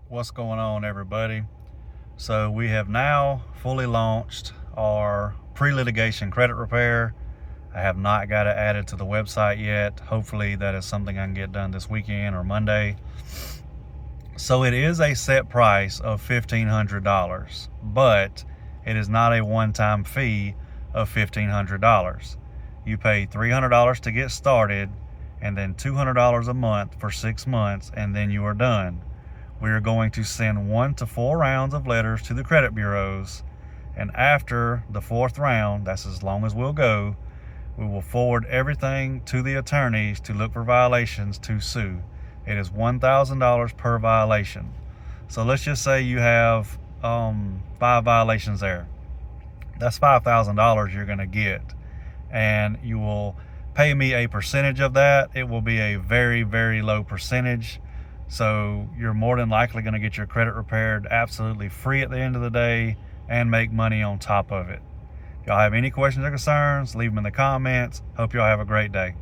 What's going on, everybody? So we have now fully launched our pre-litigation credit repair. I have not got it added to the website yet. Hopefully that is something I can get done this weekend or Monday. So it is a set price of $1,500, but it is not a one-time fee of $1,500. You pay $300 to get started and then $200 a month for 6 months, and then you are done. We are going to send 1 to 4 rounds of letters to the credit bureaus, and after the 4th round, that's as long as we'll go, we will forward everything to the attorneys to look for violations to sue. It is $1,000 per violation. So let's just say you have 5 violations there. That's $5,000 you're going to get, and you will pay me a percentage of that. It will be a very, very low percentage. So you're more than likely going to get your credit repaired absolutely free at the end of the day and make money on top of it. If y'all have any questions or concerns, leave them in the comments. Hope y'all have a great day.